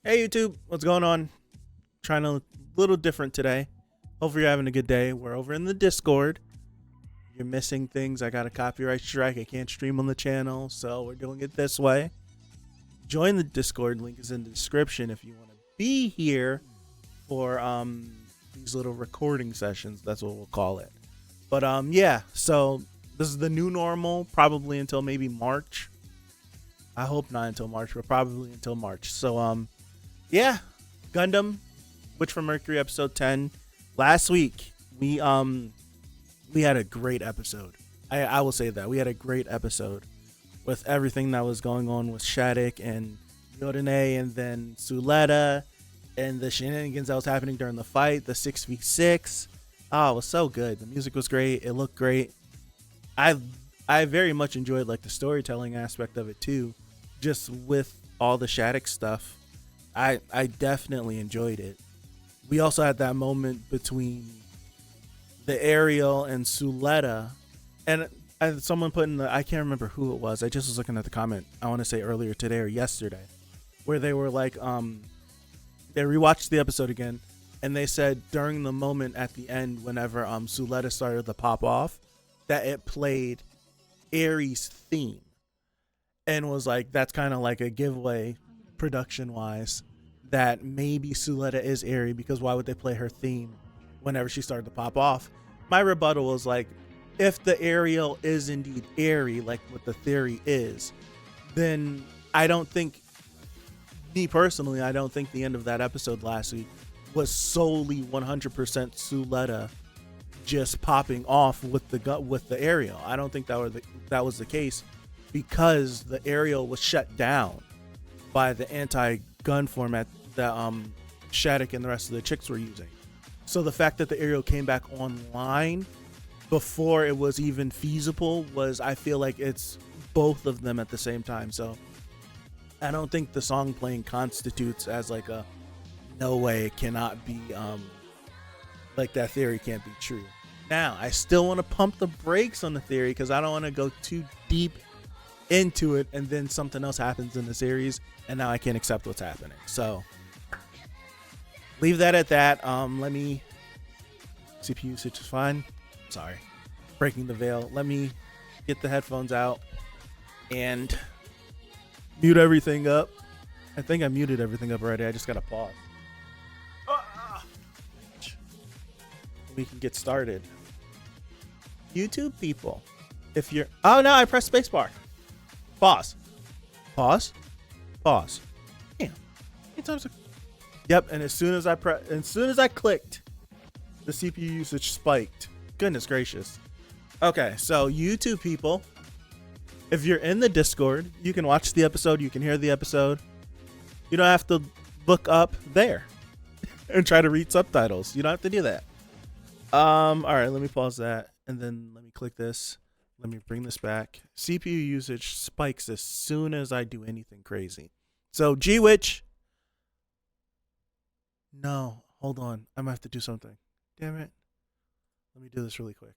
Hey YouTube, what's going on? Trying a little different today. Hopefully you're having a good day. We're over in the Discord. If you're missing things, I got a copyright strike. I can't stream on the channel, so we're doing it this way. Join the Discord. Link is in the description if you want to be here for these little recording sessions. That's what we'll call it. But yeah, so this is the new normal, probably until maybe March. I hope not until March, but probably until March. So yeah, Gundam, Witch from Mercury episode 10. Last week we had a great episode. I will say that. We had a great episode with everything that was going on with Shaddiq and Yodine and then Suletta and the shenanigans that was happening during the fight, the 6v6. Oh, it was so good. The music was great. It looked great. I I very much enjoyed like the storytelling aspect of it too. Just with all the Shattuck stuff. I definitely enjoyed it. We also had that moment between the Ariel and Suletta, and someone put in the, I can't remember who it was. I just was looking at the comment. I want to say earlier today or yesterday, where they were like, they rewatched the episode again, and they said during the moment at the end, whenever Suletta started to pop off, that it played Aries' theme, and was like, that's kind of like a giveaway, production wise, that maybe Suletta is Aerie, because why would they play her theme whenever she started to pop off? My rebuttal was like, if the Ariel is indeed Aerie, like what the theory is, then I don't think, me personally, I don't think the end of that episode last week was solely 100% Suletta just popping off with the Ariel. I don't think that was the case, because the Ariel was shut down by the anti-gun format that Shaddiq and the rest of the chicks were using. So the fact that the Ariel came back online before it was even feasible was, I feel like it's both of them at the same time. So I don't think the song playing constitutes as like a, no way, it cannot be, like that theory can't be true. Now, I still want to pump the brakes on the theory because I don't want to go too deep into it and then something else happens in the series and now I can't accept what's happening. So leave that at that. Let me, CPU usage is fine. Sorry, breaking the veil. Let me get the headphones out and mute everything up. I think I muted everything up already. I just gotta pause. We can get started. YouTube people, if you're, oh no, I pressed spacebar. Pause. Pause. Pause. Damn. Yep, and as soon as I clicked, the CPU usage spiked. Goodness gracious. Okay, so YouTube people, if you're in the Discord, you can watch the episode, you can hear the episode. You don't have to look up there and try to read subtitles. You don't have to do that. All right, let me pause that and then let me click this. Let me bring this back. CPU usage spikes as soon as I do anything crazy. So G-Witch. No, hold on. I might have to do something. Damn it. Let me do this really quick.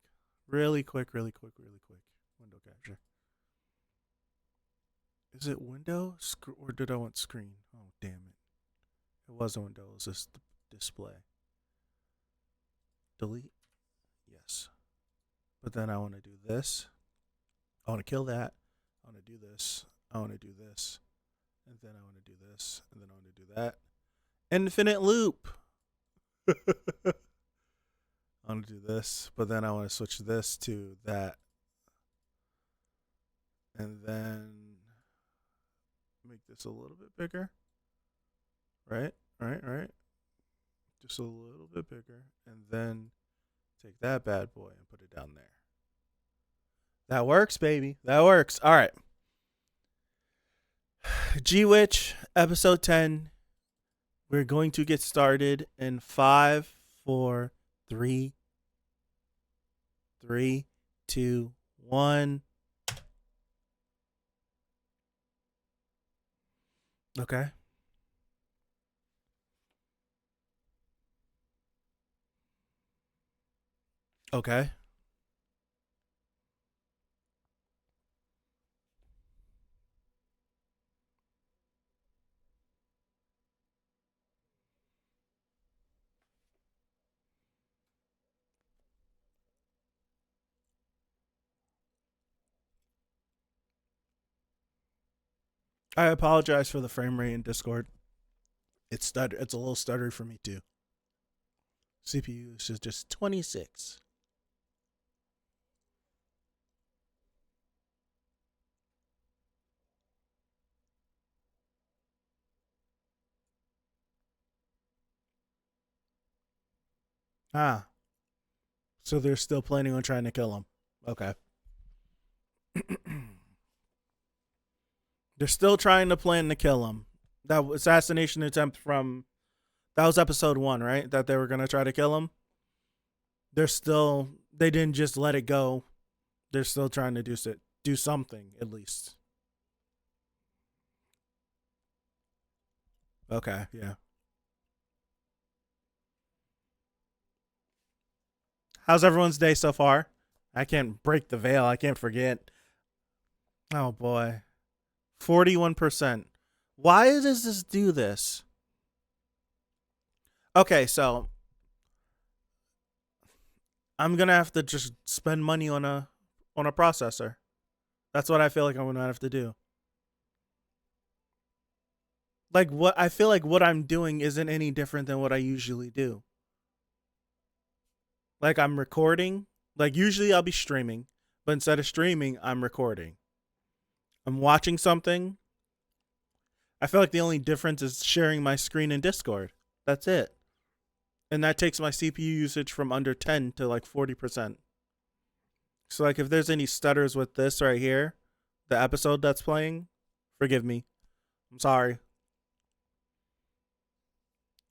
Really quick. Window capture. Is it window or did I want screen? Oh, damn it. It was a window. It was just display. Delete. Yes. But then I want to do this. I want to kill that. I want to do this. I want to do this. And then I want to do this. And then I want to do that. Infinite loop. I want to do this. But then I want to switch this to that. And then make this a little bit bigger. Right? Just a little bit bigger. And then take that bad boy and put it down there. That works, baby. That works. All right. G-Witch, episode 10. We're going to get started in 5, 4, 3, 2, 1. Okay. Okay. I apologize for the frame rate in Discord. It's a little stuttered for me too. CPU is just 26. Ah, so they're still planning on trying to kill him. Okay. They're still trying to plan to kill him. That assassination attempt from that was episode 1, right? That they were gonna try to kill him. They didn't just let it go. They're still trying to do something at least. Okay, yeah. How's everyone's day so far? I can't break the veil. I can't forget. Oh boy. 41%. Why does this do this? Okay, so I'm gonna have to just spend money on a processor. That's what I feel like I'm gonna have to do. Like what I feel like what I'm doing isn't any different than what I usually do. Like I'm recording. Like usually I'll be streaming, but instead of streaming, I'm recording. I'm watching something. I feel like the only difference is sharing my screen in Discord. That's it. And that takes my CPU usage from under 10 to like 40%. So like if there's any stutters with this right here, the episode that's playing, forgive me. I'm sorry.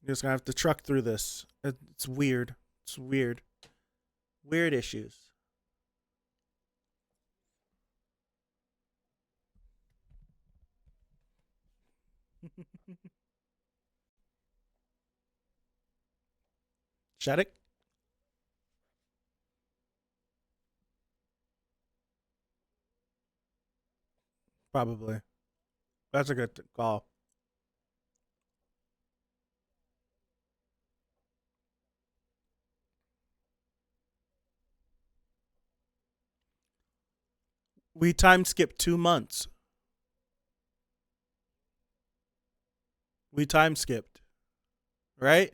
You're just gonna have to truck through this. It's weird. It's weird. Weird issues. Shaddiq? Probably. That's a good call. We time skipped 2 months. We time skipped, right?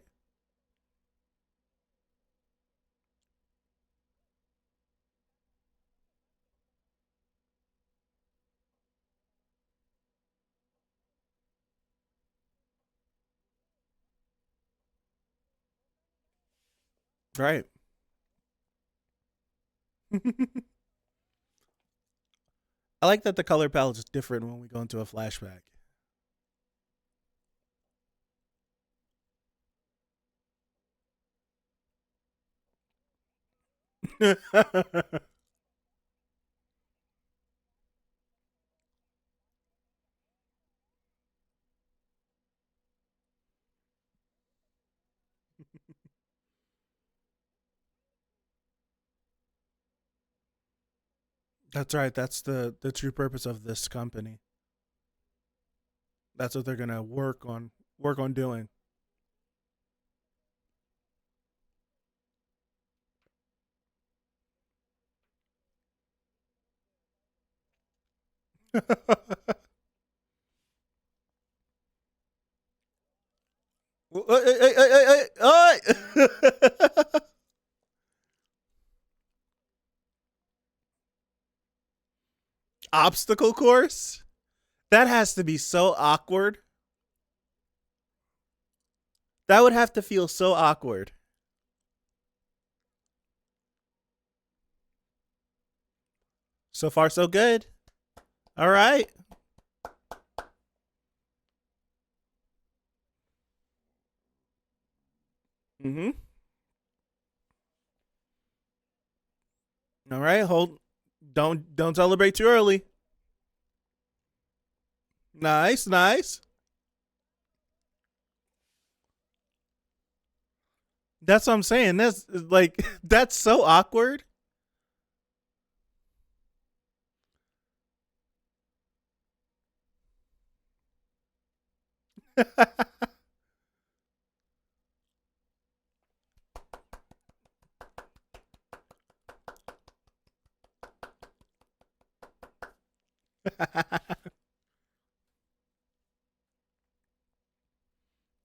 Right. I like that the color palette is different when we go into a flashback. That's right. That's the true purpose of this company. That's what they're gonna work on doing. Obstacle course? That has to be so awkward. That would have to feel so awkward. So far, so good. All right. Mm-hmm. All right. Hold. Don't celebrate too early. Nice, nice. That's what I'm saying. That's like that's so awkward.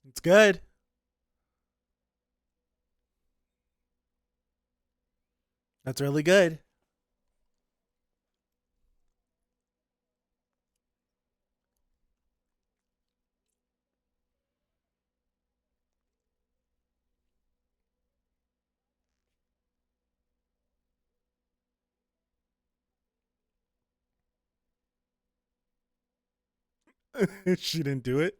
It's good. That's really good. She didn't do it.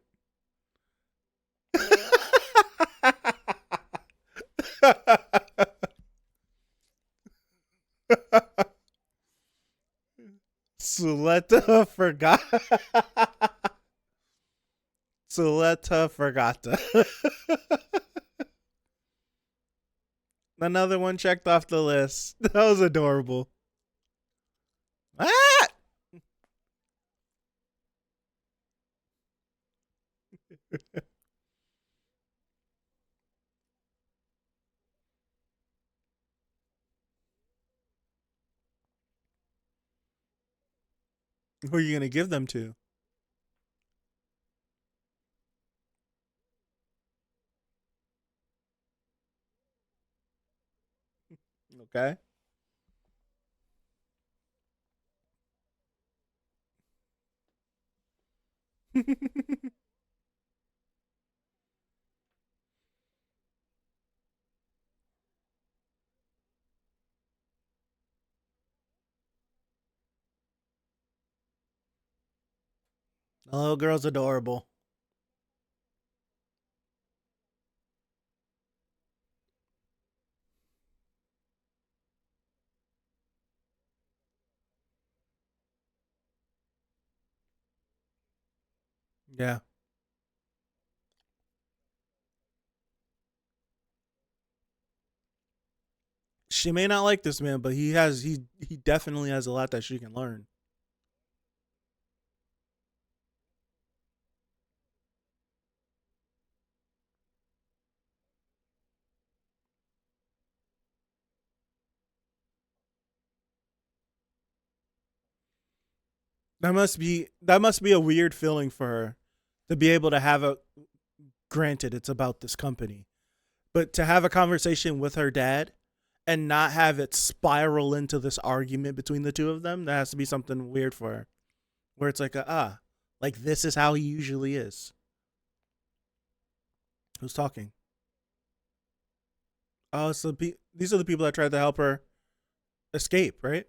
Suleta forgot. Suleta forgata. Another one checked off the list. That was adorable. Ah! Who are you gonna give them to? Okay. The little girl's adorable. Yeah. She may not like this man, but he definitely has a lot that she can learn. That must be a weird feeling for her to be able to have a granted it's about this company, but to have a conversation with her dad and not have it spiral into this argument between the two of them, that has to be something weird for her. Where it's like like this is how he usually is. Who's talking? Oh, so these are the people that tried to help her escape, right?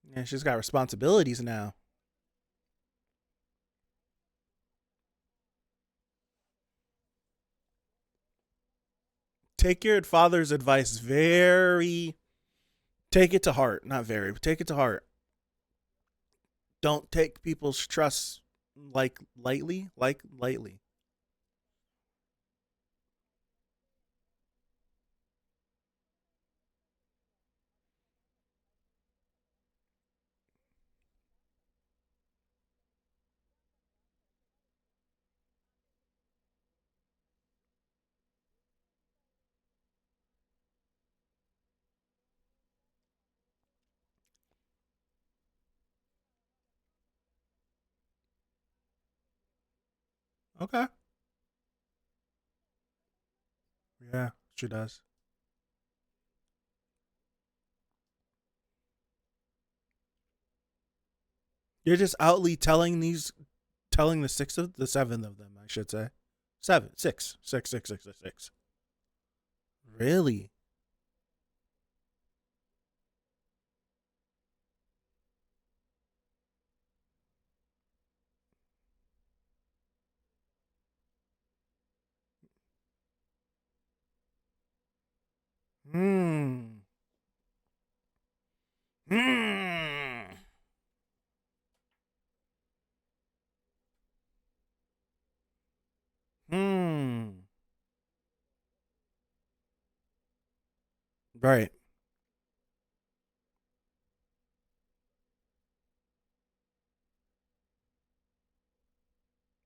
Yeah, she's got responsibilities now. Take your father's advice very, take it to heart. Not very, but take it to heart. Don't take people's trust like lightly, like lightly. Okay. Yeah, she does. You're just outly telling the seven of them, I should say. Seven, six, six, six, six, six, six. Really? Hmm. Hmm. Hmm. Right.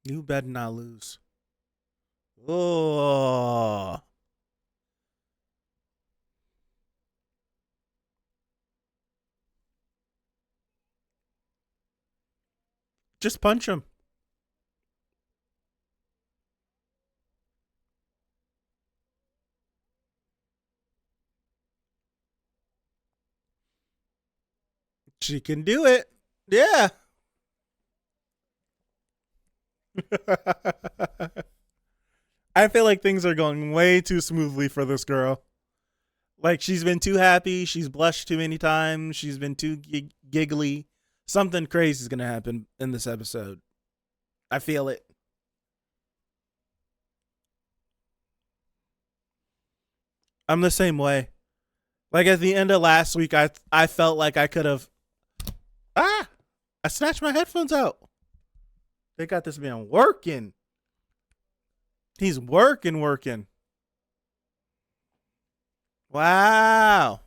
You better not lose. Oh. Just punch him. She can do it. Yeah. I feel like things are going way too smoothly for this girl. Like she's been too happy. She's blushed too many times. She's been too giggly. Something crazy is gonna happen in this episode. I feel it. I'm the same way. Like at the end of last week, I felt like I could have. Ah! I snatched my headphones out. They got this man working. He's working. Wow.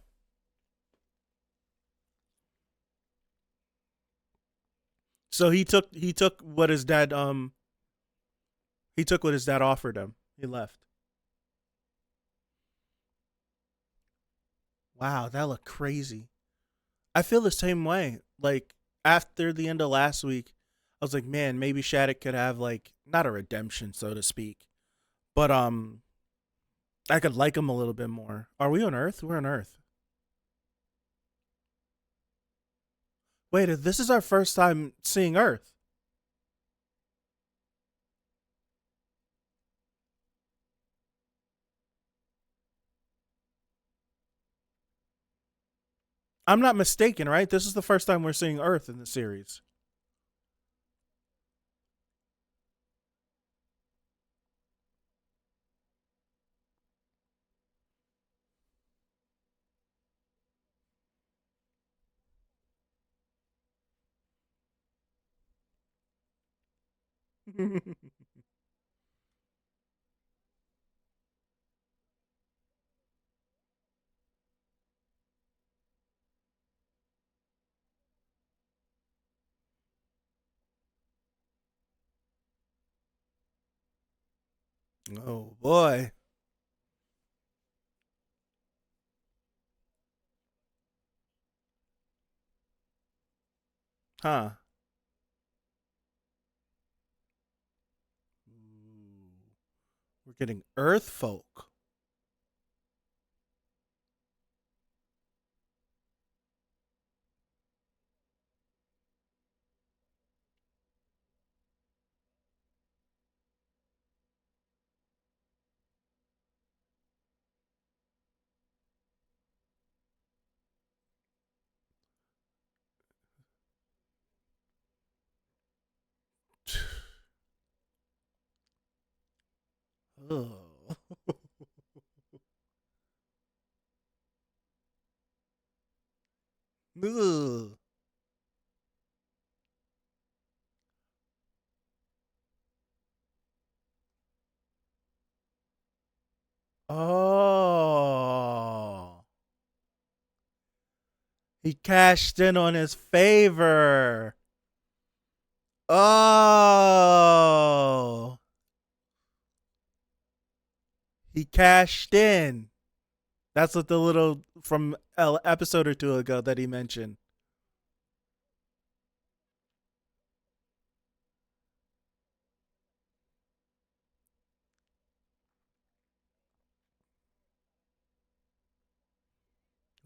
So he took what his dad he took what his dad offered him. He left. Wow, that looked crazy. I feel the same way. Like after the end of last week, I was like, man, maybe Shaddiq could have like not a redemption, so to speak, but I could like him a little bit more. Are we on Earth? We're on Earth. Wait, this is our first time seeing Earth. I'm not mistaken, right? This is the first time we're seeing Earth in the series. Oh boy. Huh. We're getting Earth folk. Oh. Ugh. Oh. He cashed in on his favor. Oh. He cashed in. That's what the little from an episode or two ago that he mentioned.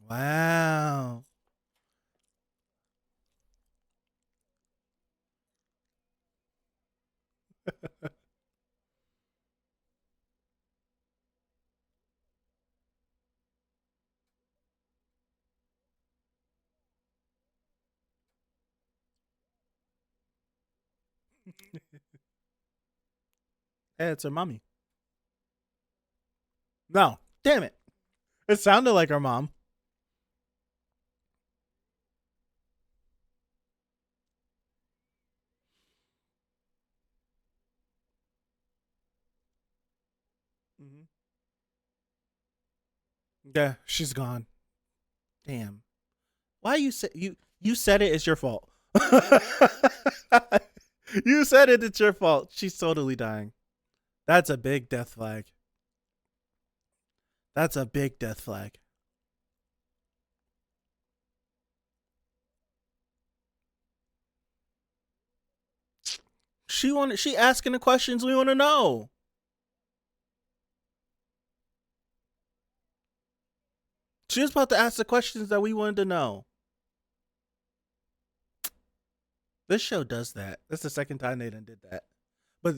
Wow. Hey, it's her mommy. No. Damn it. It sounded like her mom. Mm-hmm. Yeah, she's gone. Damn. Why you said it? It's your fault. You said it. It's your fault. She's totally dying. That's a big death flag. That's a big death flag. She asking the questions we want to know. She was about to ask the questions that we wanted to know. This show does that. That's the second time they done did that. But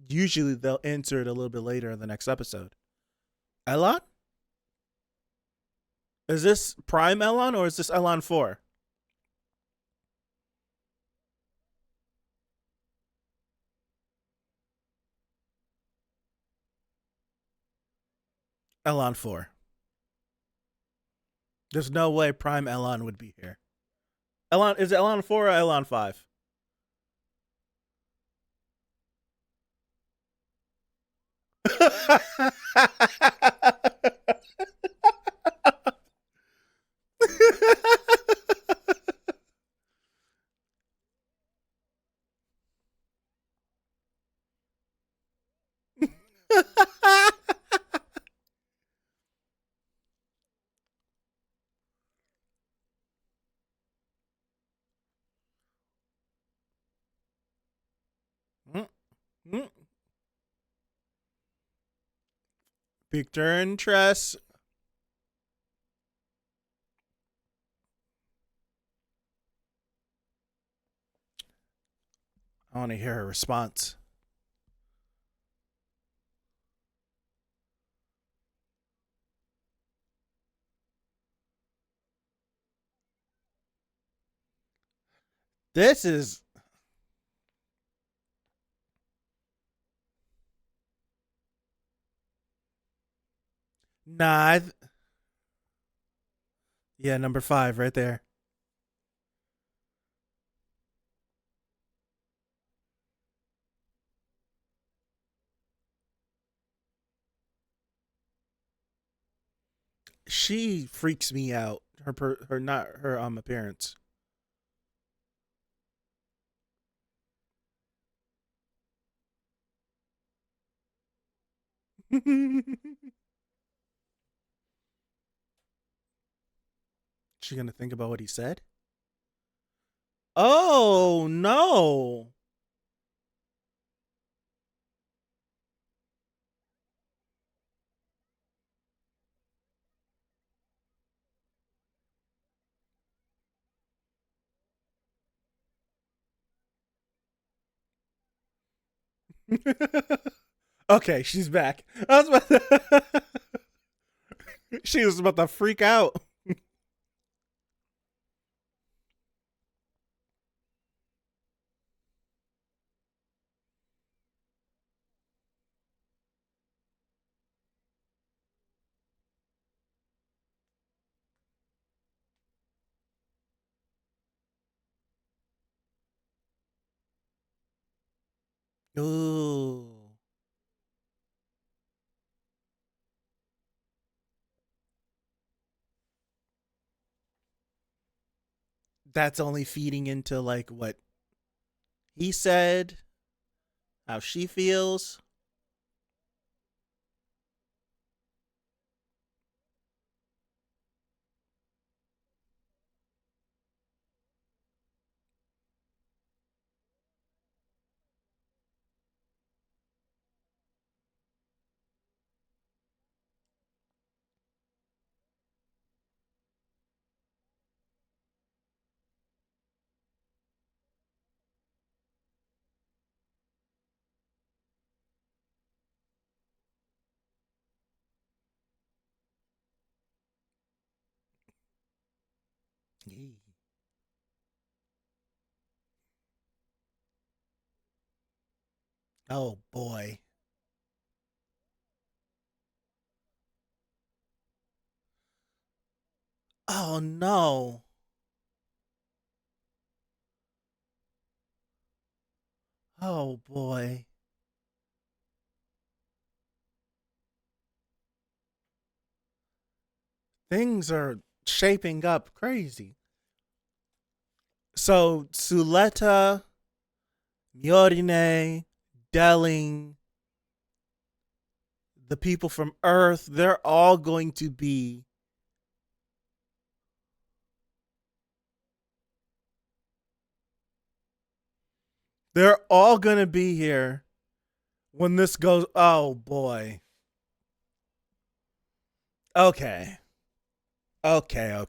usually they'll answer it a little bit later in the next episode. Elon? Is this Prime Elon or is this Elon 4? Elon 4. There's no way Prime Elon would be here. Elon is it Elon 4 or Elon 5? Picture interest. I want to hear her response. This is nah. Yeah, number 5 right there. She freaks me out. Her not her appearance. She gonna think about what he said? Oh no. Okay, she's back. She was about to freak out. Ooh. That's only feeding into like what he said, how she feels. Oh boy. Oh no. Oh boy. Things are shaping up crazy. So Suleta, Miorine, Delling, the people from Earth, they're all going to be They're all gonna be here when this goes. Oh boy. Okay. Okay.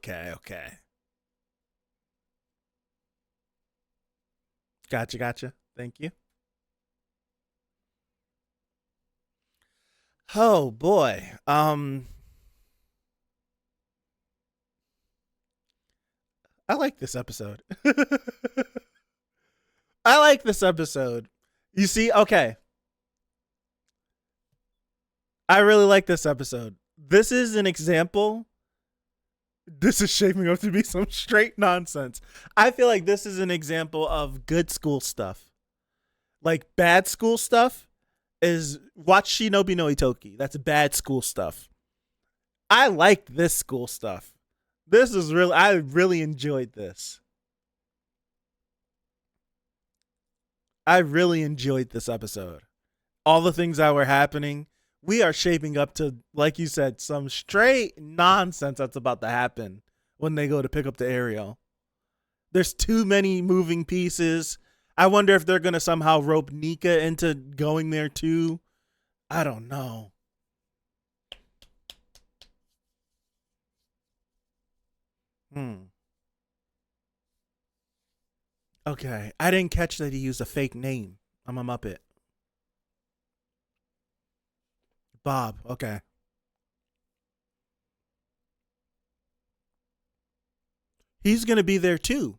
Gotcha. Thank you. Oh boy. I like this episode. I like this episode. You see, okay. I really like this episode. This is an example. This is shaping up to be some straight nonsense. I feel like this is an example of good school stuff. Like bad school stuff is watch Shinobi no Itoki. That's bad school stuff. I liked this school stuff. This is really I really enjoyed this. I really enjoyed this episode. All the things that were happening, we are shaping up to, like you said, some straight nonsense that's about to happen when they go to pick up the Ariel. There's too many moving pieces. I wonder if they're going to somehow rope Nika into going there too. I don't know. Okay. I didn't catch that he used a fake name. I'm a Muppet. Bob. Okay. He's going to be there too.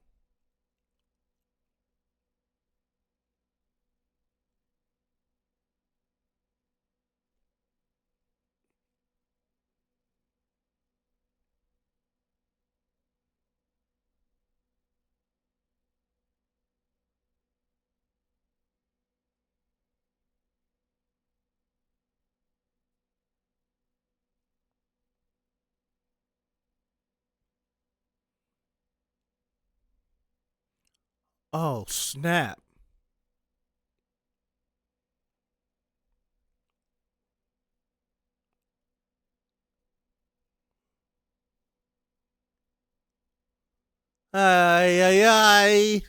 Oh, snap. Ay, ay, ay.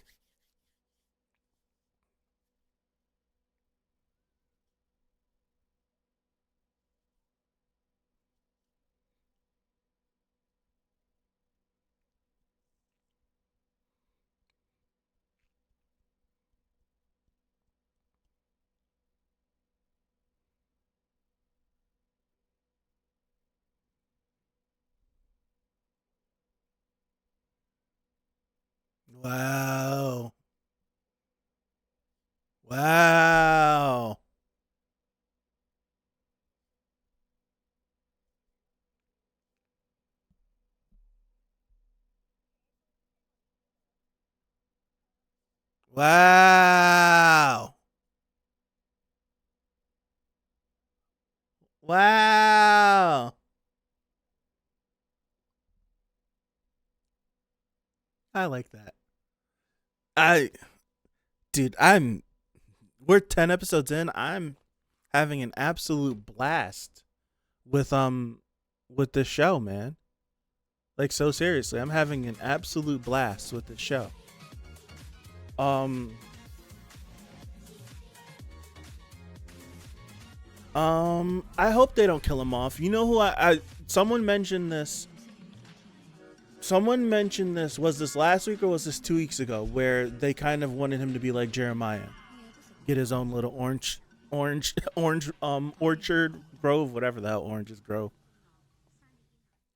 Wow. Wow. Wow. Wow. I like that. I dude, we're 10 episodes in. I'm having an absolute blast with with this show, man. Like so seriously, I'm having an absolute blast with this show. Um I hope they don't kill him off. You know who I someone mentioned this. Someone mentioned this. Was this last week or was this 2 weeks ago? Where they kind of wanted him to be like Jeremiah, get his own little orange orchard grove, whatever the hell oranges grow,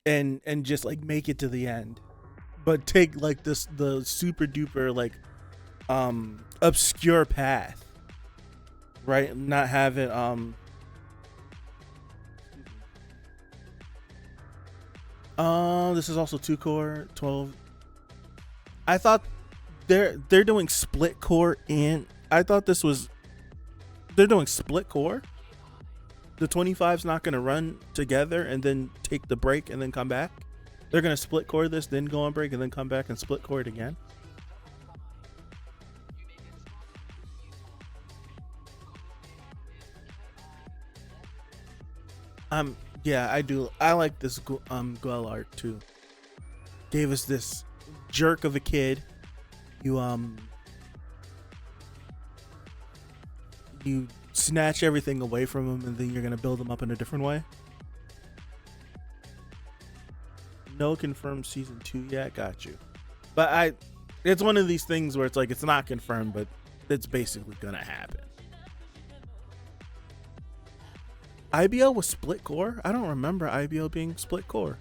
and just like make it to the end, but take like the super duper like obscure path, right? Not have it this is also 2 core 12. I thought they're doing split core, and I thought this was they're doing split core. The 25's not going to run together and then take the break and then come back. They're going to split core this, then go on break, and then come back and split core it again. Yeah, I do. I like this Guel art too. Gave us this jerk of a kid. You you snatch everything away from them and then you're gonna build them up in a different way. No confirmed season 2 yet. Got you. But it's one of these things where it's like it's not confirmed, but it's basically gonna happen. IBO was split core? I don't remember IBO being split core.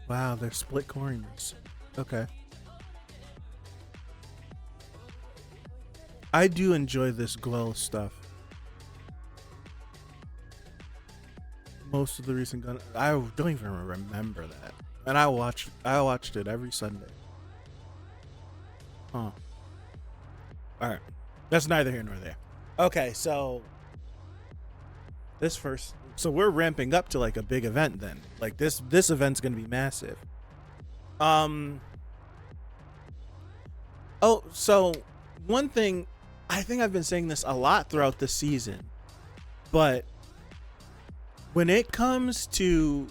Wow, they're split coring this. Okay. I do enjoy this glow stuff. Most of the recent Gundam, I don't even remember that. And I watched it every Sunday. Huh. Alright. That's neither here nor there. Okay, so so we're ramping up to like a big event then. Like this event's gonna be massive. Oh, so one thing, I think I've been saying this a lot throughout the season, but when it comes to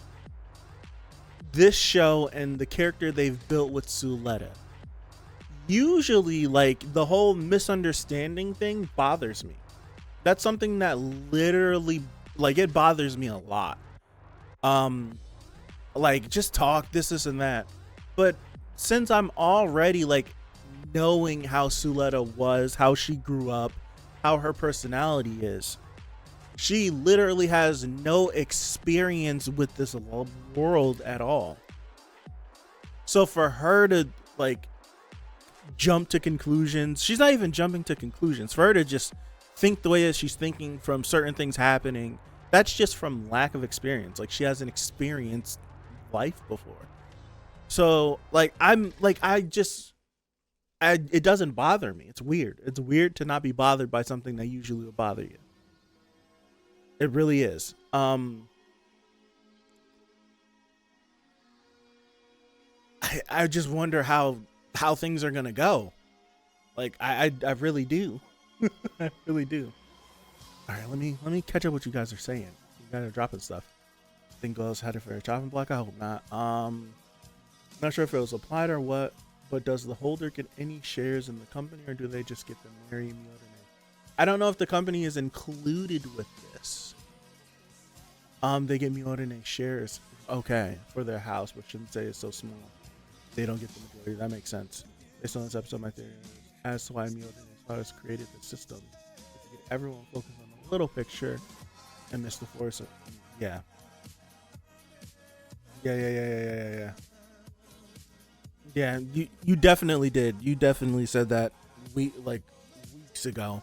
this show and the character they've built with Suletta, usually like the whole misunderstanding thing bothers me. That's something that literally, like, it bothers me a lot. Like, just talk this and that. But since I'm already like knowing how Suletta was, how she grew up, how her personality is, she literally has no experience with this world at all. So for her to like jump to conclusions, she's not even jumping to conclusions. For her to just think the way that she's thinking from certain things happening, that's just from lack of experience. Like, she hasn't experienced life before. So like it doesn't bother me. It's weird. It's weird to not be bothered by something that usually would bother you. It really is. I just wonder how things are gonna go. Like I really do. I really do. All right, let me catch up what you guys are saying. You guys are dropping stuff. Think girls headed for a chopping block? I hope not. Not sure if it was applied or what, but does the holder get any shares in the company, or do they just get the Mary Miyotane? I don't know if the company is included with this. They get Miyotane shares, okay, for their house, but shouldn't say it's so small. They don't get the majority. That makes sense. Based on this episode, my theory is as to why Miyotane has created the system to get everyone focused on the little picture and miss the force of, yeah. Yeah, you definitely did. You definitely said that weeks ago,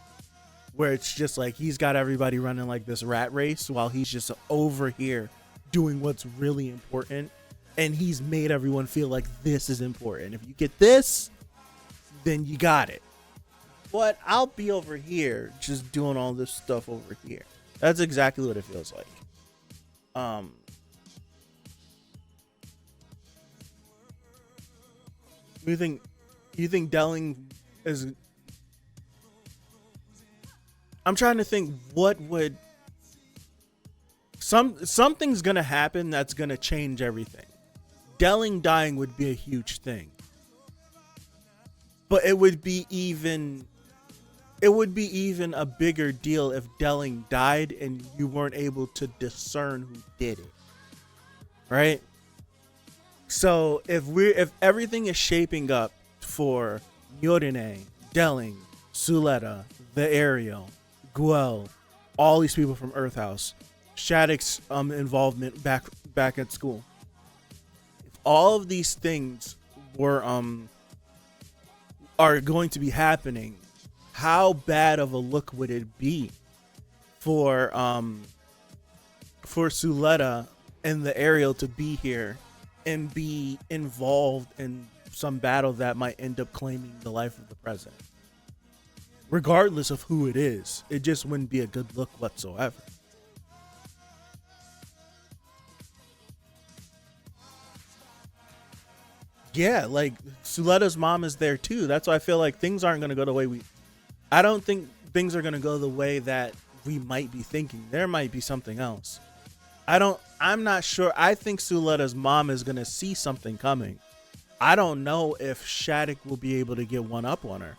where it's just like he's got everybody running like this rat race while he's just over here doing what's really important, and he's made everyone feel like this is important. If you get this, then you got it. But I'll be over here just doing all this stuff over here. That's exactly what it feels like. You think Delling is... I'm trying to think what would... Something's gonna happen that's gonna change everything. Delling dying would be a huge thing. But it would be even a bigger deal if Delling died and you weren't able to discern who did it. Right? So if everything is shaping up for Miyotane, Delling, Suletta, the Ariel, Guel, all these people from Earth House, Shaddiq's involvement back at school. If all of these things are going to be happening, how bad of a look would it be for Suletta and the Ariel to be here and be involved in some battle that might end up claiming the life of the president? Regardless of who it is, it just wouldn't be a good look whatsoever. Yeah, like Suletta's mom is there too. That's why I feel like things aren't going to go the way I don't think things are going to go the way that we might be thinking. There might be something else. I I'm not sure. I think Suletta's mom is gonna see something coming. I don't know if Shaddiq will be able to get one up on her.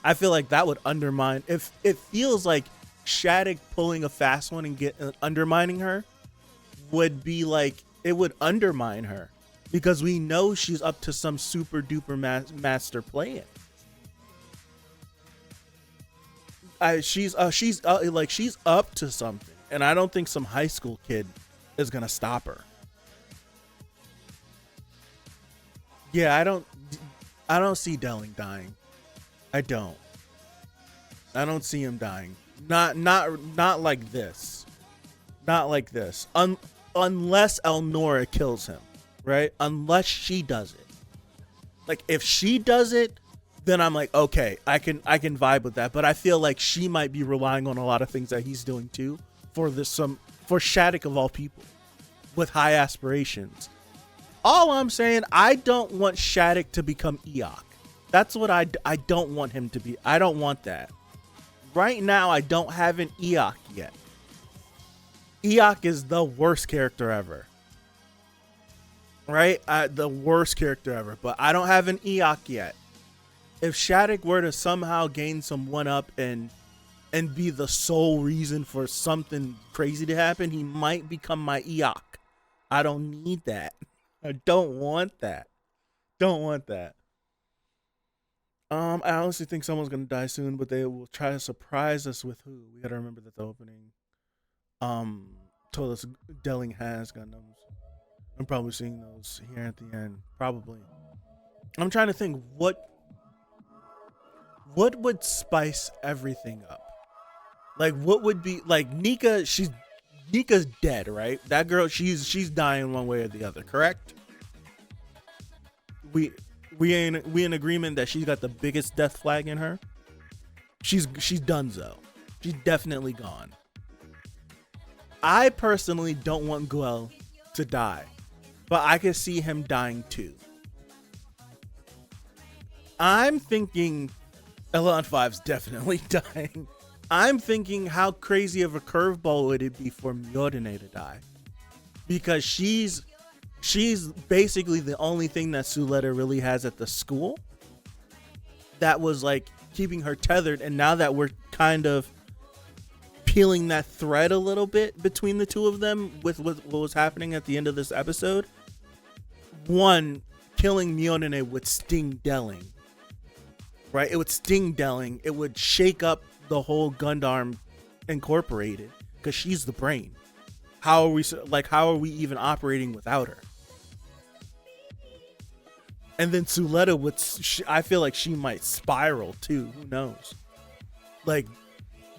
I feel like that would undermine. If it feels like Shaddiq pulling a fast one and undermining her would be like, it would undermine her because we know she's up to some super duper master plan. She's up to something, and I don't think some high school kid is gonna stop her. Yeah, I don't see Delling dying. I don't see him dying. Not like this. Not like this. Unless Elnora kills him, right? Unless she does it. Like if she does it, then I'm like, okay, I can vibe with that. But I feel like she might be relying on a lot of things that he's doing too for Shaddiq of all people with high aspirations. All I'm saying, I don't want Shaddiq to become Eok. That's what I don't want him to be. I don't want that. Right now, I don't have an Eok yet. Eok is the worst character ever. Right? The worst character ever. But I don't have an Eok yet. If Shaddiq were to somehow gain some 1-up and be the sole reason for something crazy to happen, he might become my Eok. I don't need that. I don't want that. Don't want that. I honestly think someone's gonna die soon, but they will try to surprise us with who. We gotta remember that the opening told us Delling has Gundams. I'm probably seeing those here at the end. Probably. I'm trying to think what would spice everything up. Like what would be like Nika's dead, right? That girl, she's dying one way or the other, correct? We in agreement that she's got the biggest death flag in her. She's donezo. She's definitely gone. I personally don't want Guel to die, but I could see him dying too. I'm thinking Elon 5's definitely dying. I'm thinking how crazy of a curveball would it be for Myorine to die? Because she's basically the only thing that Suletta really has at the school that was like keeping her tethered, and now that we're kind of peeling that thread a little bit between the two of them with what was happening at the end of this episode, one, killing Myorine would sting Delling. Right? It would sting Delling. It would shake up the whole Gundam Incorporated because she's the brain. How are we even operating without her? And then Suletta would, I feel like she might spiral too. Who knows? Like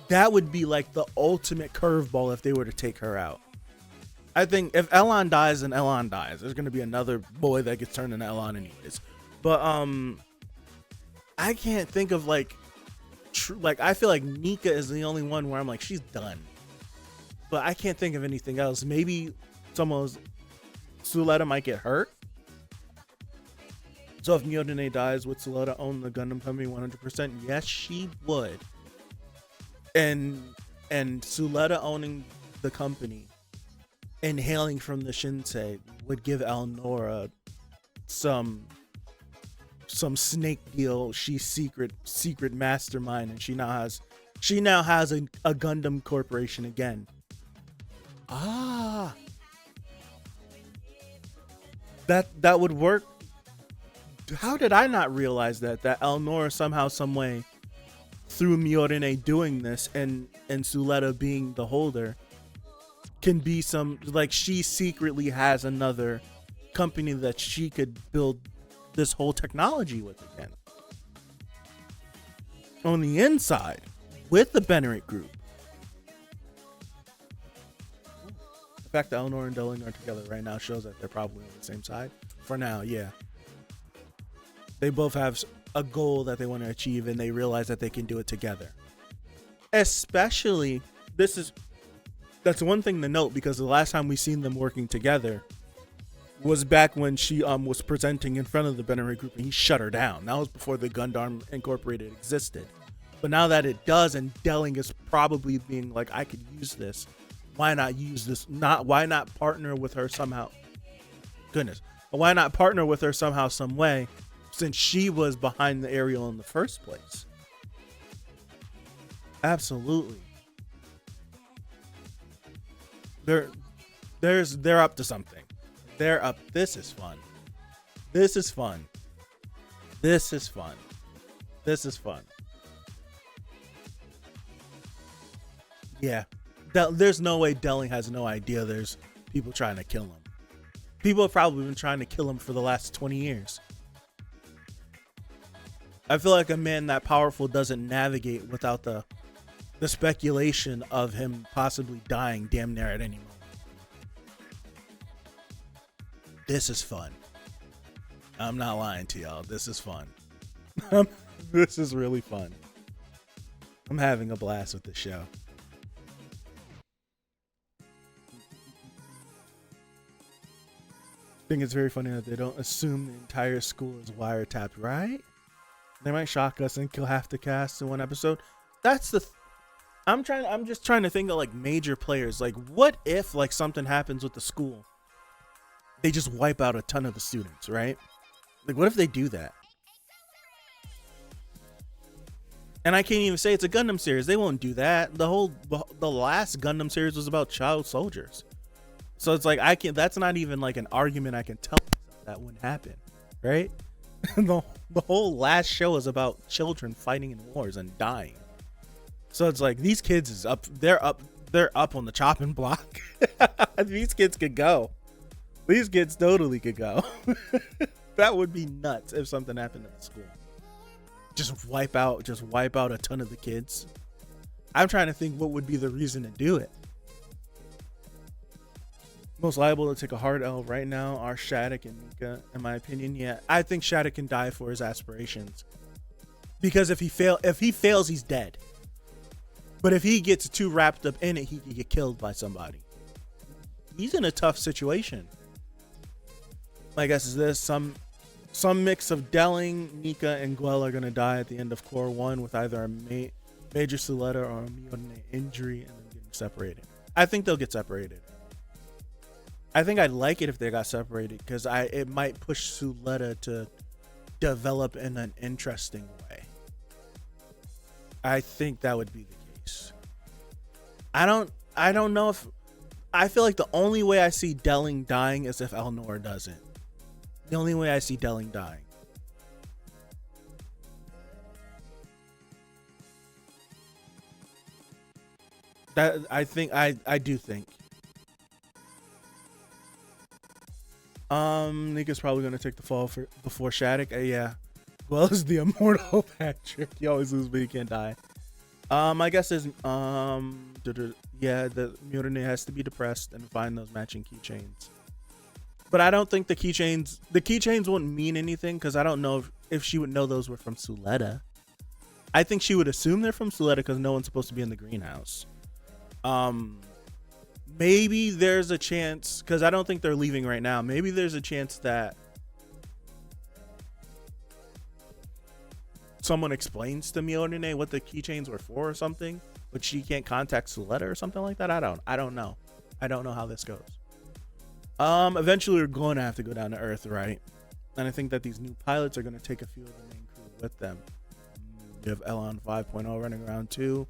that would be like the ultimate curveball if they were to take her out. I think if Elon dies, then Elon dies. There's gonna be another boy that gets turned into Elon anyways. But I can't think of like I feel like Nika is the only one where I'm like, she's done. But I can't think of anything else. Maybe Suletta might get hurt. So if Myorine dies, would Suletta own the Gundam company 100%? Yes, she would. And Suletta owning the company and hailing from the Shinsei would give Elnora some snake deal. She's secret mastermind, and she now has a Gundam corporation again. That would work. How did I not realize that Elnora somehow, some way, through Myorine doing this and Suletta being the holder, can be she secretly has another company that she could build this whole technology with again. On the inside, with the Bennett group. The fact that Elnora and Delling are together right now shows that they're probably on the same side. For now, yeah. They both have a goal that they want to achieve, and they realize that they can do it together. Especially, that's one thing to note, because the last time we seen them working together was back when she was presenting in front of the Bennett group and he shut her down. That was before the Gundam Incorporated existed. But now that it does, and Delling is probably being like, I could use this, why not use this? Why not partner with her somehow? Goodness, why not partner with her somehow, some way, since she was behind the aerial in the first place? Absolutely. They're up to something. They're up. This is fun. This is fun. This is fun. This is fun. Yeah. There's no way Delling has no idea there's people trying to kill him. People have probably been trying to kill him for the last 20 years. I feel like a man that powerful doesn't navigate without the speculation of him possibly dying damn near at any moment. This is fun. I'm not lying to y'all. This is fun. This is really fun. I'm having a blast with this show. I think it's very funny that they don't assume the entire school is wiretapped, right? They might shock us and kill half the cast in one episode. That's the I'm just trying to think of like major players. Like, what if like something happens with the school? They just wipe out a ton of the students, right? Like, what if they do that? And I can't even say it's a Gundam series. They won't do that. The last Gundam series was about child soldiers. So it's like, that's not even like an argument I can tell myself that wouldn't happen, right? the whole last show is about children fighting in wars and dying. So it's like, these kids is up, they're up on the chopping block. These kids could go. These kids totally could go. That would be nuts if something happened at the school. Just wipe out a ton of the kids. I'm trying to think what would be the reason to do it. Most liable to take a hard L right now are Shaddiq and Nika, in my opinion. Yeah, I think Shaddiq can die for his aspirations. Because if he fails, he's dead. But if he gets too wrapped up in it, he could get killed by somebody. He's in a tough situation. My guess is this: some mix of Delling, Nika, and Guel are gonna die at the end of Core 1 with either a major Suletta or a Miyone injury and then getting separated. I think they'll get separated. I think I'd like it if they got separated because it might push Suletta to develop in an interesting way. I think that would be the case. I don't know if I feel like the only way I see Delling dying is if Elnor doesn't. The only way I see Delling dying. That I do think. Nika's probably gonna take the fall before Shaddiq. Yeah. Well, is the immortal Patrick. You always lose, but you can't die. My guess is yeah, the Mutiny has to be depressed and find those matching keychains. But I don't think the keychains wouldn't mean anything because I don't know if she would know those were from Suletta. I think she would assume they're from Suletta because no one's supposed to be in the greenhouse. Maybe there's a chance, because I don't think they're leaving right now. Maybe there's a chance that someone explains to Miyone what the keychains were for or something, but she can't contact Suletta or something like that. I don't know. I don't know how this goes. Eventually we're going to have to go down to Earth, right? And I think that these new pilots are going to take a few of the main crew with them. You have Elon 5.0 running around too.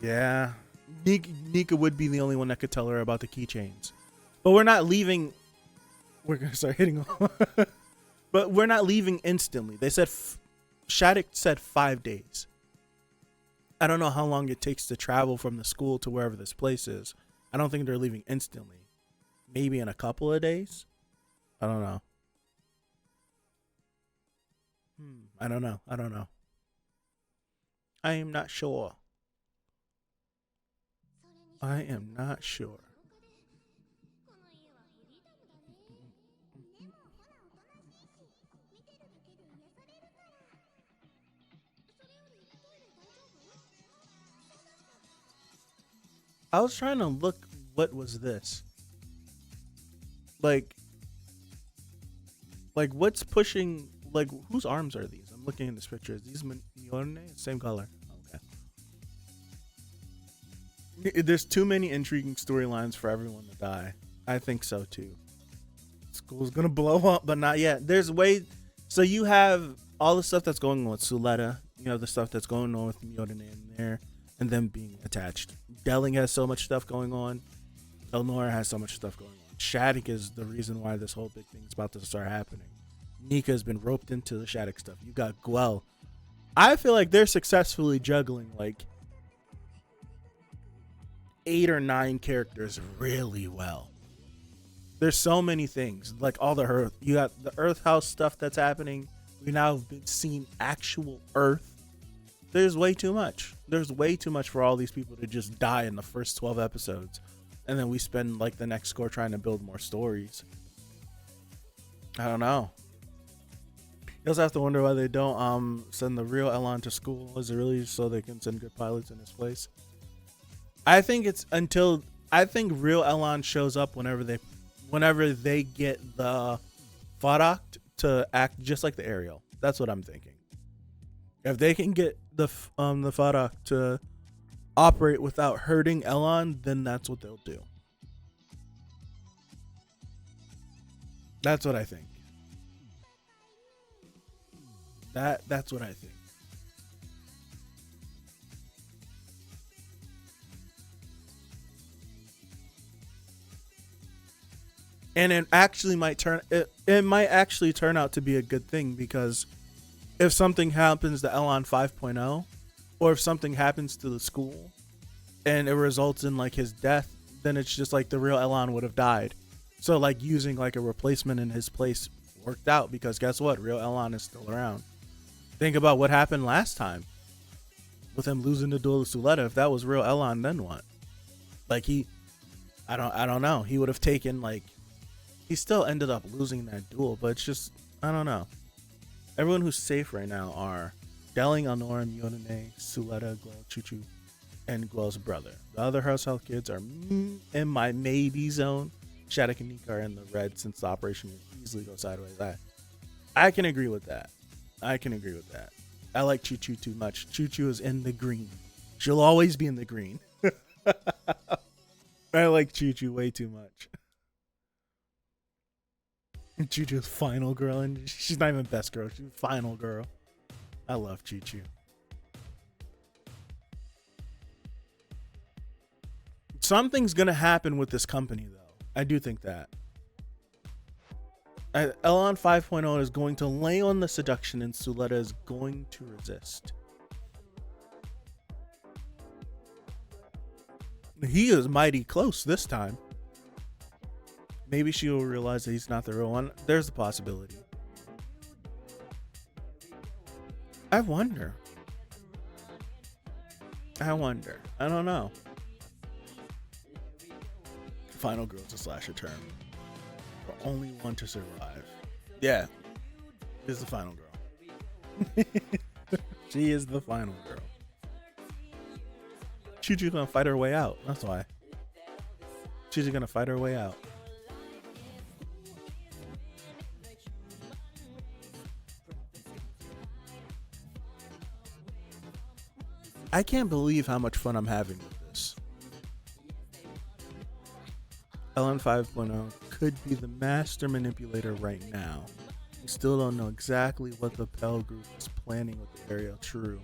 Yeah. Nika would be the only one that could tell her about the keychains. But we're not leaving. We're going to start hitting on. But we're not leaving instantly. They said, Shaddiq said 5 days. I don't know how long it takes to travel from the school to wherever this place is. I don't think they're leaving instantly. Maybe in a couple of days. I don't know. I don't know. I am not sure. I am not sure. I was trying to look, what was this? Like what's pushing, like whose arms are these? I'm looking in this picture. Is these Miyone? Same color. Okay. There's too many intriguing storylines for everyone to die. I think so too. School's gonna blow up, but not yet. There's way. So you have all the stuff that's going on with Suletta. You know, the stuff that's going on with Miyodane in there, and them being attached. Delling has so much stuff going on. Elnora has so much stuff going on. Shaddiq is the reason why this whole big thing's about to start happening. Nika has been roped into the Shaddiq stuff. You got Guel. I feel like they're successfully juggling like 8 or 9 characters really well. There's so many things, like all the Earth. You got the Earth House stuff that's happening. We now have been seeing actual Earth. There's way too much. There's way too much for all these people to just die in the first 12 episodes, and then we spend like the next score trying to build more stories. I don't know. You also have to wonder why they don't send the real Elon to school. Is it really so they can send good pilots in his place? I think it's until real Elon shows up whenever they get the Farak to act just like the Ariel. That's what I'm thinking. If they can get the Farak to operate without hurting Elon, then that's what they'll do. That's what I think. That's what I think. And it actually might turn out to be a good thing, because if something happens to Elon 5.0, or if something happens to the school and it results in like his death, then it's just like the real Elon would have died. So like using like a replacement in his place worked out, because guess what? Real Elon is still around. Think about what happened last time with him losing the duel to Suletta. If that was real Elon, then what? Like I don't know. He would have taken like, he still ended up losing that duel, but it's just, I don't know. Everyone who's safe right now are Delling, Elnora, Miyodane, Suletta, Guel, Chuchu, and Guel's brother. The other household kids are in my maybe zone. Shaddiq and Nika are in the red, since the operation would easily go sideways. I can agree with that. I like Chuchu too much. Chuchu is in the green. She'll always be in the green. I like Chuchu way too much. Chuchu's final girl, and she's not even best girl. She's final girl. I love Chuchu. Something's gonna happen with this company, though. I do think that. Elon 5.0 is going to lay on the seduction, and Suletta is going to resist. He is mighty close this time. Maybe she will realize that he's not the real one. There's a possibility. I wonder. I don't know. Final girl's a slasher term. For only one to survive. Yeah. Is the final girl. She is the final girl. Chuchu's gonna fight her way out. That's why. She's gonna fight her way out. I can't believe how much fun I'm having with this. Elon 5.0 could be the master manipulator right now. We still don't know exactly what the Pell group is planning with the area. True.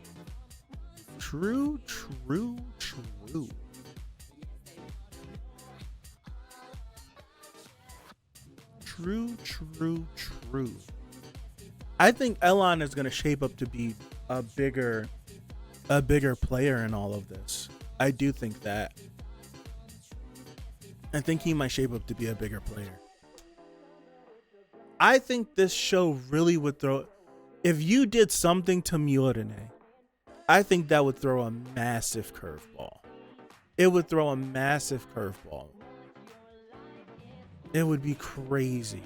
I think Elon is going to shape up to be a bigger player in all of this. I do think that. I think he might shape up to be a bigger player. I think this show really would throw, if you did something to Miyodane, I think that would throw a massive curveball. It would throw a massive curveball. It would be crazy.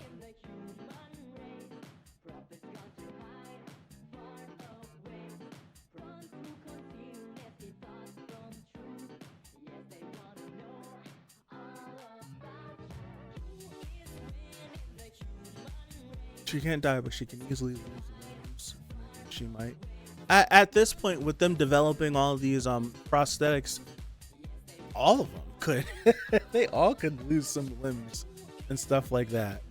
She can't die, but she can easily lose limbs. She might. At this point, with them developing all of these prosthetics, all of them could. They all could lose some limbs and stuff like that.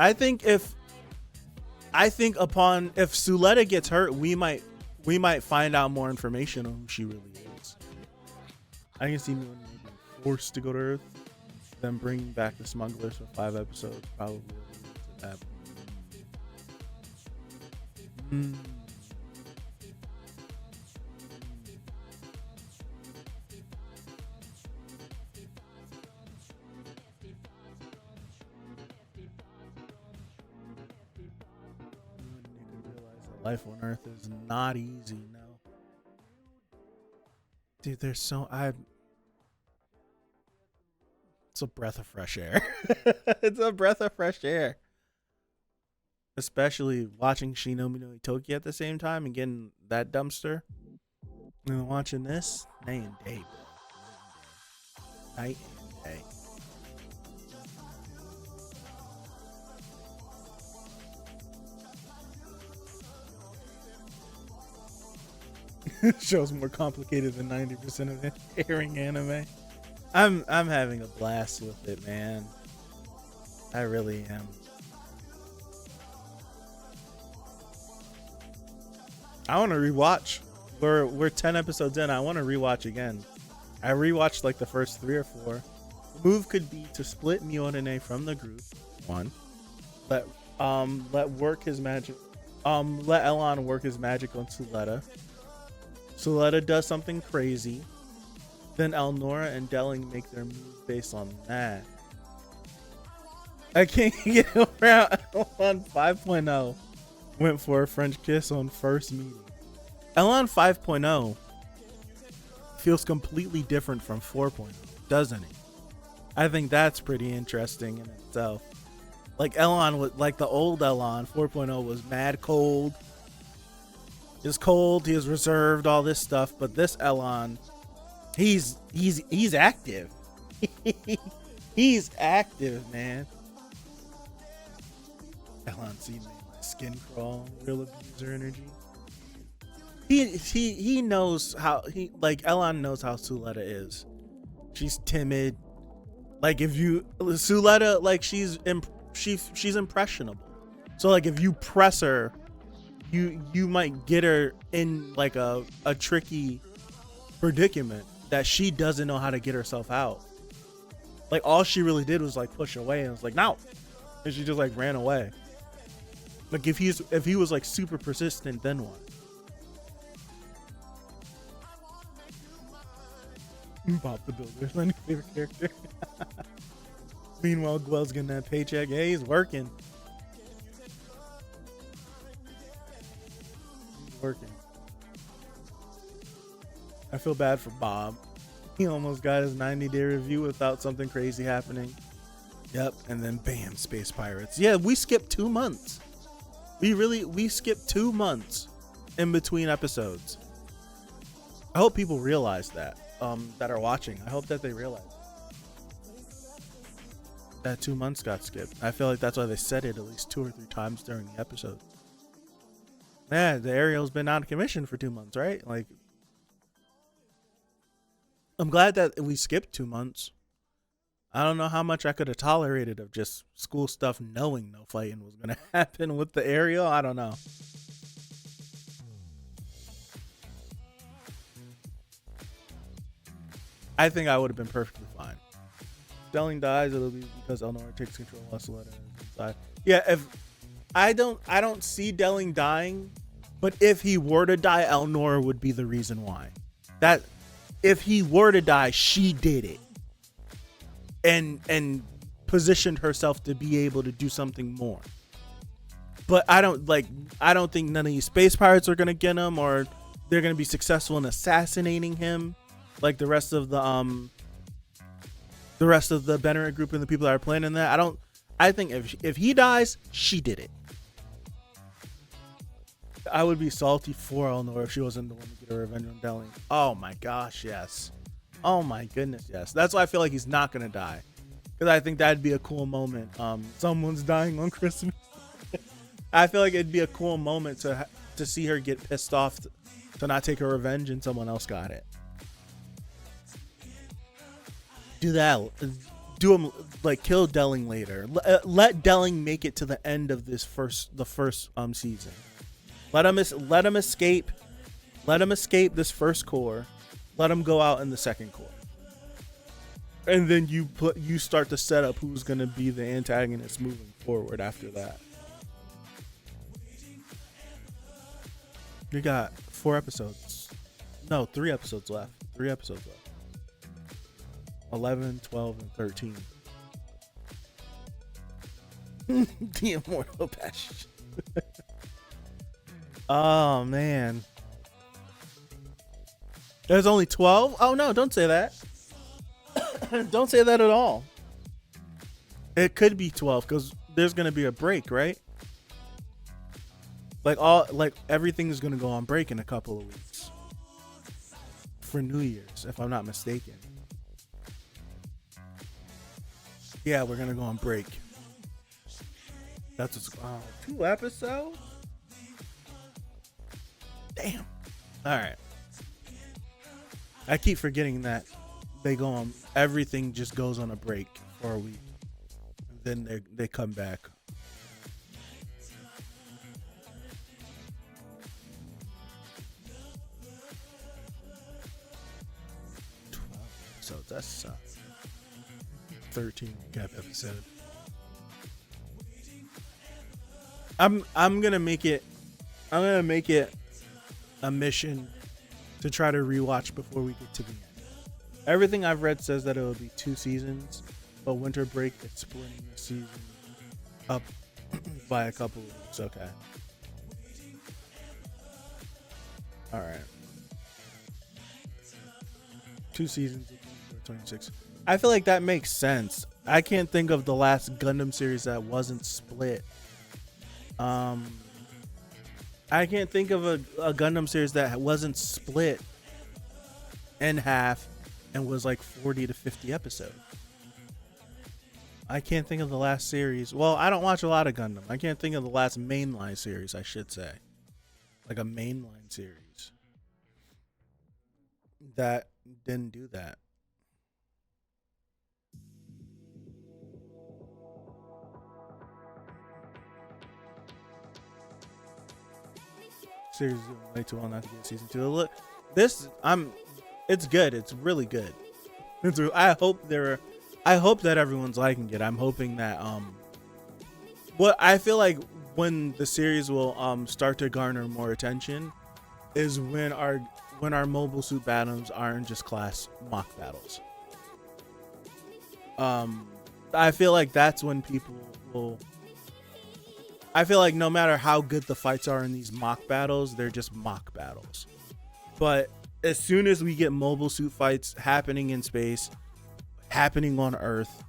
I think if Suletta gets hurt, we might find out more information on who she really is. I can see me being forced to go to Earth, then bringing back the smugglers for 5 episodes probably to that. Life on Earth is not easy, no. Dude, it's a breath of fresh air. It's a breath of fresh air. Especially watching Shinobi no Itoki at the same time and getting that dumpster. And watching this, night and day, bro. Night and day. Show's more complicated than 90% of airing anime. I'm having a blast with it, man. I really am. I want to rewatch. We're 10 episodes in. I want to rewatch again. I rewatched like the first 3 or 4. The move could be to split Myorine from the group. 1. Let work his magic. Let Elon work his magic on Suletta. Suletta does something crazy. Then Elnora and Delling make their move based on that. I can't get around. Elon 5.0 went for a French kiss on first meeting. Elon 5.0 feels completely different from 4.0, doesn't it? I think that's pretty interesting in itself. Like Elon was like the old Elon 4.0 was mad cold. He was cold, he was reserved, all this stuff, but this Elon, he's active. He's active, man. Elon C made my skin crawl, real abuser energy. He knows how Elon knows how Suletta is. She's timid. Like if you Suletta, like she's impressionable. So like if you press her, you might get her in like a tricky predicament that she doesn't know how to get herself out. Like all she really did was like push away and was like no, and she just like ran away. Like if he was like super persistent, then what? Bob the Builder, my new favorite character. Meanwhile, Gwell's getting that paycheck. Hey, he's working. Working. I feel bad for Bob. He almost got his 90-day review without something crazy happening. Yep, and then bam, Space Pirates. Yeah, we skipped 2 months. We skipped 2 months in between episodes. I hope people realize that are watching. I hope that they realize that 2 months got skipped. I feel like that's why they said it at least 2 or 3 times during the episode. Yeah, the Ariel's been out of commission for 2 months, right? Like, I'm glad that we skipped 2 months. I don't know how much I could have tolerated of just school stuff knowing no fighting was going to happen with the Ariel. I don't know. I think I would have been perfectly fine. Stelling dies, it'll be because Elnora takes control of Suletta inside. Yeah, if I don't see Delling dying, but if he were to die, Elnora would be the reason why. That if he were to die, she did it. And positioned herself to be able to do something more. But I don't think none of these space pirates are gonna get him, or they're gonna be successful in assassinating him, like the rest of the Bennett group and the people that are planning that. I think if he dies, she did it. I would be salty for Elnora if she wasn't the one to get her revenge on Delling. Oh my gosh, yes. Oh my goodness, yes. That's why I feel like he's not gonna die, because I think that'd be a cool moment. Someone's dying on Christmas. I feel like it'd be a cool moment to see her get pissed off to not take her revenge and someone else got it. Do that. Do him like kill Delling later. Let Delling make it to the end of the first season. Let him escape. Let him escape this first core. Let him go out in the second core. And then you start to set up who's going to be the antagonist moving forward after that. You got 4 episodes. No, 3 episodes left. 3 episodes left. 11, 12, and 13. The Immortal Passion. Oh, man. There's only 12? Oh, no, don't say that. Don't say that at all. It could be 12 because there's going to be a break, right? Like everything's going to go on break in a couple of weeks. For New Year's, if I'm not mistaken. Yeah, we're going to go on break. That's what's 2 episodes? Damn. All right. I keep forgetting that they go on. Everything just goes on a break for a week. Then they come back. So that's 13 recap episode. I'm gonna make it a mission to try to rewatch before we get to the end. Everything I've read says that it will be 2 seasons, but winter break is splitting the season up by a couple of weeks. Okay. All right. 2 seasons of 26. I feel like that makes sense. I can't think of the last Gundam series that wasn't split. I can't think of a Gundam series that wasn't split in half and was like 40 to 50 episodes. I can't think of the last series. Well, I don't watch a lot of Gundam. I can't think of the last mainline series, I should say. Like a mainline series that didn't do that. Series is way too long not to get season 2. Look, it's good. It's really good. I hope that everyone's liking it. I'm hoping that what I feel like when the series will start to garner more attention is when our mobile suit battles aren't just class mock battles. I feel like that's when people will. I feel like no matter how good the fights are in these mock battles, they're just mock battles. But as soon as we get mobile suit fights happening in space, happening on Earth,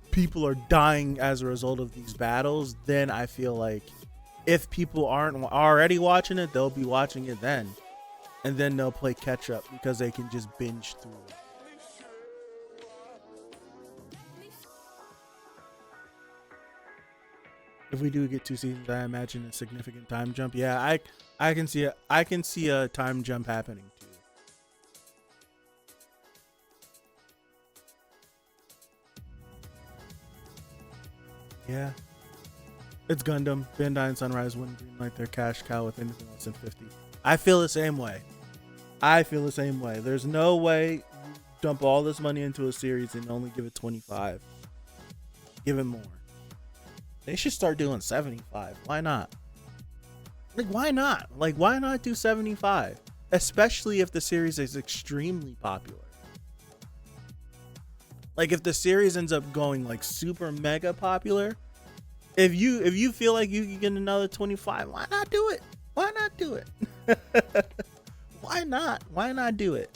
people are dying as a result of these battles, then I feel like if people aren't already watching it, they'll be watching it then. And then they'll play catch up because they can just binge through it. If we do get 2 seasons, I imagine a significant time jump. Yeah, I can see a time jump happening too. Yeah. It's Gundam. Bandai and Sunrise wouldn't greenlight their cash cow with anything less than 50. I feel the same way. There's no way you dump all this money into a series and only give it 25. Give it more. They should start doing 75. Why not? Why not do 75? Especially if the series is extremely popular. Like if the series ends up going like super mega popular, if you feel like you can get another 25, why not do it? Why not do it? Why not do it?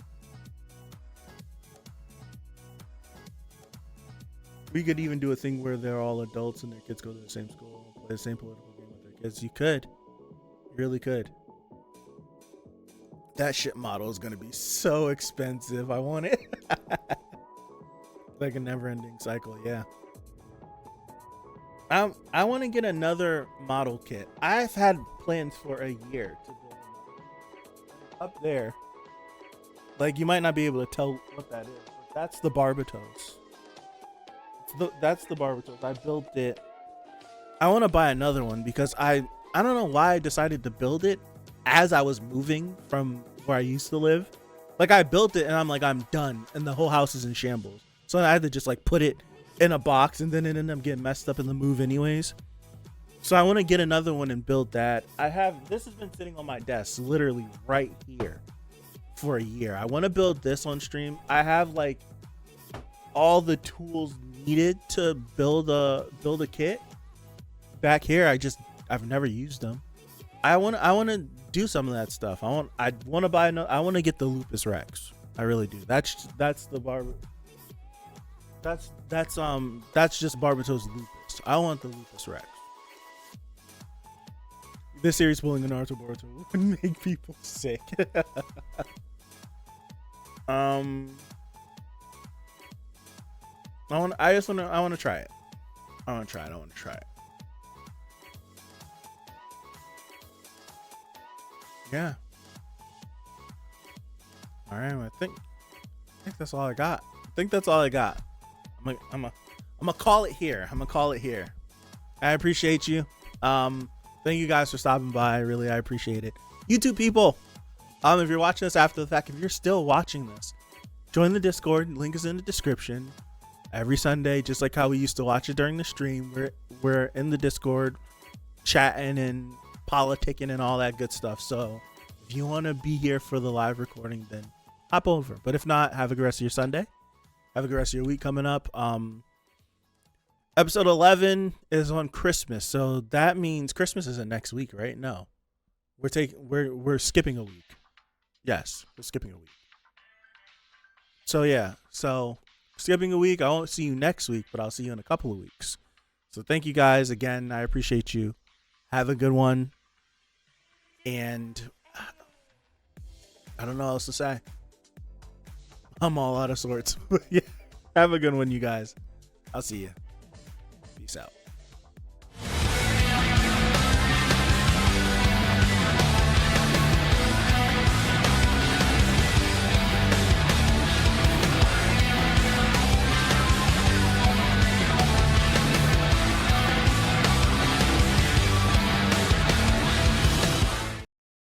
We could even do a thing where they're all adults and their kids go to the same school, play the same political game with their kids. You could. You really could. That shit model is going to be so expensive. I want it. Like a never-ending cycle, yeah. I want to get another model kit. I've had plans for a year to build up there. Like, you might not be able to tell what that is. But That's the Barbatos. That's the Barbatos. I built it. I want to buy another one because I don't know why I decided to build it as I was moving from where I used to live. Like I built it and I'm like, I'm done, and the whole house is in shambles. So I had to just like put it in a box, and then it ended up getting messed up in the move anyways. So I want to get another one and build that. This has been sitting on my desk literally right here for a year. I want to build this on stream. I have like all the tools needed to build a kit back here. I've never used them. I want to do some of that stuff. I want to buy I want to get the Lupus Rex. I really do. That's the that's just Barbatos Lupus. I want the Lupus Rex. This series pulling a Naruto Boruto would make people sick. I want to try it. I want to try it. Yeah. All right. I think that's all I got. I'm gonna call it here. I appreciate you. Thank you guys for stopping by. I appreciate it. YouTube people, if you're watching this after the fact, if you're still watching this, join the Discord. Link is in the description. Every Sunday, just like how we used to watch it during the stream, we're in the Discord, chatting and politicking and all that good stuff. So if you want to be here for the live recording, then hop over. But if not, have a good rest of your Sunday. Have a good rest of your week coming up. Episode 11 is on Christmas, so that means Christmas isn't next week, right? No, we're skipping a week. Yes, we're skipping a week. So yeah, skipping a week. I won't see you next week, but I'll see you in a couple of weeks. So thank you guys again. I appreciate you. Have a good one. And I don't know what else to say. I'm all out of sorts. Yeah. Have a good one, you guys. I'll see you. Peace out.